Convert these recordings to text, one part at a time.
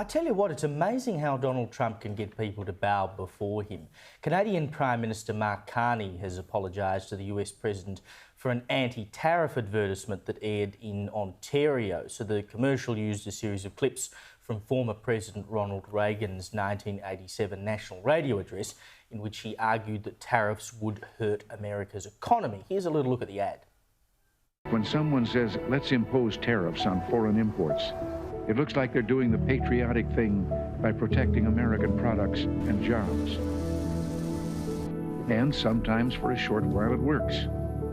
I tell you what, it's amazing how Donald Trump can get people to bow before him. Canadian Prime Minister Mark Carney has apologised to the US President for an anti-tariff advertisement that aired in Ontario. So the commercial used a series of clips from former President Ronald Reagan's 1987 national radio address in which he argued that tariffs would hurt America's economy. Here's a little look at the ad. When someone says, let's impose tariffs on foreign imports, it looks like they're doing the patriotic thing by protecting American products and jobs. And sometimes for a short while it works,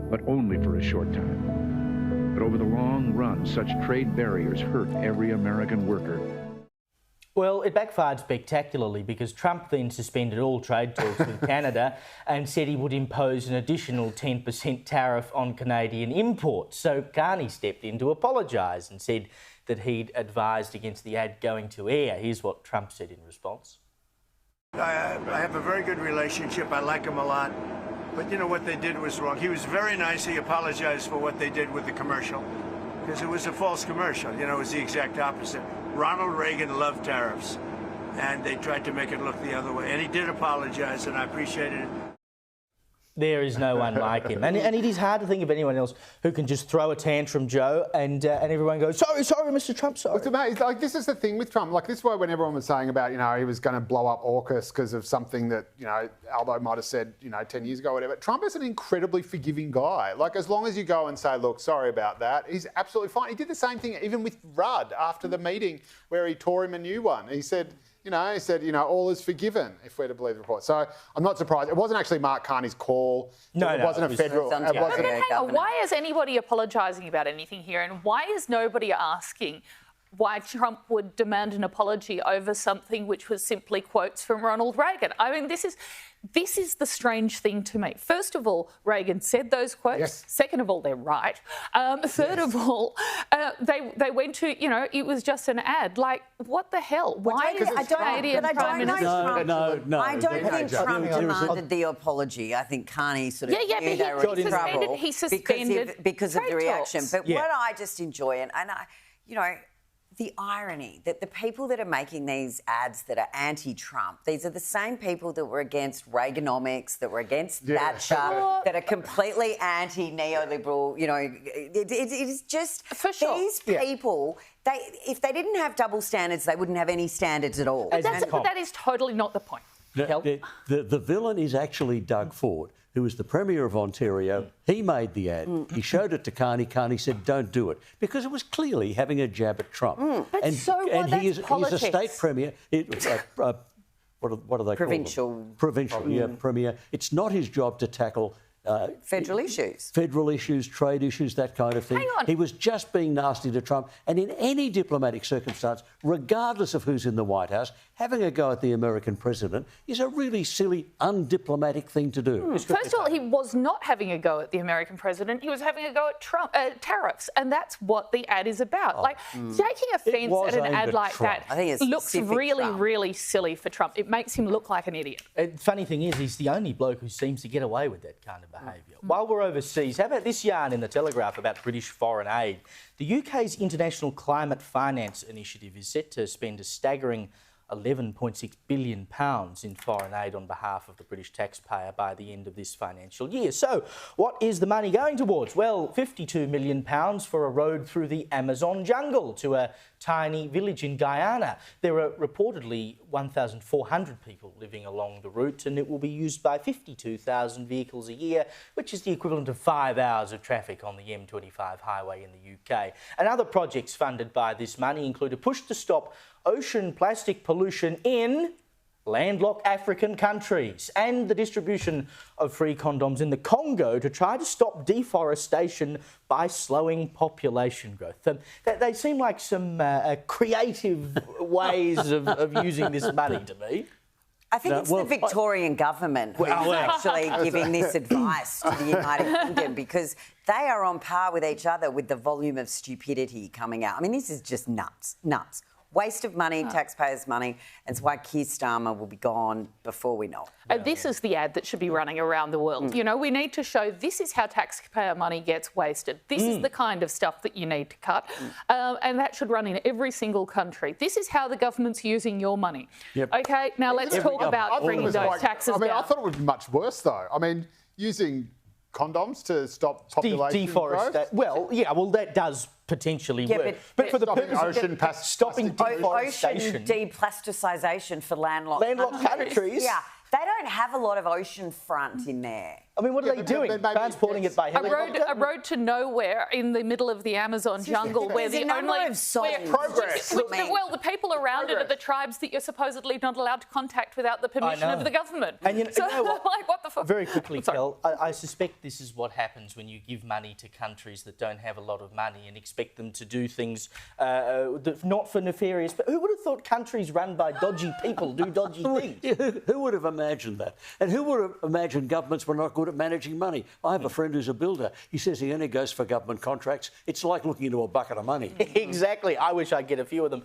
but only for a short time. But over the long run, such trade barriers hurt every American worker. Well, it backfired spectacularly because Trump then suspended all trade talks with Canada and said he would impose an additional 10% tariff on Canadian imports. So Carney stepped in to apologise and said that he'd advised against the ad going to air. Here's what Trump said in response. I have a very good relationship. I like him a lot. But you know what they did was wrong. He was very nice. He apologized for what they did with the commercial because it was a false commercial. You know, it was the exact opposite. Ronald Reagan loved tariffs, and they tried to make it look the other way. And he did apologize, and I appreciated it. There is no one like him. And it is hard to think of anyone else who can just throw a tantrum, Joe, and everyone goes, sorry, Mr. Trump, sorry. It's amazing. Like, this is the thing with Trump. Like, this is why when everyone was saying about, you know, he was going to blow up AUKUS because of something that, you know, Aldo might have said, you know, 10 years ago or whatever. Trump is an incredibly forgiving guy. Like, as long as you go and say, look, sorry about that, he's absolutely fine. He did the same thing even with Rudd after the meeting where he tore him a new one. He said, all is forgiven, if we're to believe the report. So I'm not surprised. It wasn't actually Mark Carney's call. It wasn't a federal... But hang on, why is anybody apologising about anything here? And why is nobody asking why Trump would demand an apology over something which was simply quotes from Ronald Reagan? I mean, this is the strange thing to me. First of all, Reagan said those quotes. Yes. Second of all, they're right. Third of all, they went to, you know, it was just an ad. Like, what the hell? Why is Canadian Prime Minister? No. I don't think Trump demanded the apology. I think Carney sort of knew they were in trouble because of the reaction. Talks. But what I just enjoy, and I, you know, the irony that the people that are making these ads that are anti-Trump, these are the same people that were against Reaganomics, that were against Thatcher, that are completely anti-neoliberal. You know, it is just these people. If they didn't have double standards, they wouldn't have any standards at all. But that is totally not the point. The villain is actually Doug Ford, who was the Premier of Ontario. He made the ad. He showed it to Carney. Carney said, don't do it, because it was clearly having a jab at Trump. But he's a state Premier. What are they called? Provincial, Premier. It's not his job to tackle... federal issues, trade issues, that kind of thing. Hang on. He was just being nasty to Trump. And in any diplomatic circumstance, regardless of who's in the White House, having a go at the American president is a really silly, undiplomatic thing to do. First of all, he was not having a go at the American president. He was having a go at Trump tariffs, and that's what the ad is about. Taking offence at an ad like that looks really silly for Trump. It makes him look like an idiot. Funny thing is, he's the only bloke who seems to get away with that kind of behaviour. While we're overseas, how about this yarn in the Telegraph about British foreign aid? The UK's International Climate Finance Initiative is set to spend a staggering £11.6 billion in foreign aid on behalf of the British taxpayer by the end of this financial year. So, what is the money going towards? Well, £52 million for a road through the Amazon jungle to a tiny village in Guyana. There are reportedly 1,400 people living along the route, and it will be used by 52,000 vehicles a year, which is the equivalent of 5 hours of traffic on the M25 highway in the UK. And other projects funded by this money include a push to stop ocean plastic pollution in landlocked African countries and the distribution of free condoms in the Congo to try to stop deforestation by slowing population growth. They seem like some creative ways of using this money to me. I think it's the Victorian government who's actually giving this advice to the United Kingdom, because they are on par with each other with the volume of stupidity coming out. I mean, this is just nuts. waste of money, taxpayers' money, and it's why Keir Starmer will be gone before we know it. And this is the ad that should be running around the world. You know, we need to show this is how taxpayer money gets wasted. This is the kind of stuff that you need to cut. And that should run in every single country. This is how the government's using your money. Yep. OK, now let's talk about bringing those taxes down. I thought it would be much worse, though. I mean, using condoms to stop population growth? Well, yeah, well, that does potentially work. But for the stopping purpose ocean of stopping deforestation. Ocean deplasticization for landlocked countries. Yeah, they don't have a lot of ocean front in there. I mean, what are they doing? Transporting it by helicopter? A road to nowhere in the middle of the Amazon jungle where the only... progress. Well, the people around it are the tribes that you're supposedly not allowed to contact without the permission of the government. And you know what? Like, what the fuck? Very quickly, Kel, I suspect this is what happens when you give money to countries that don't have a lot of money and expect them to do things not for nefarious... But who would have thought countries run by dodgy people do dodgy things? Who would have imagined that? And who would have imagined governments were not good at managing money? I have a friend who's a builder. He says he only goes for government contracts. It's like looking into a bucket of money. Exactly. I wish I'd get a few of them.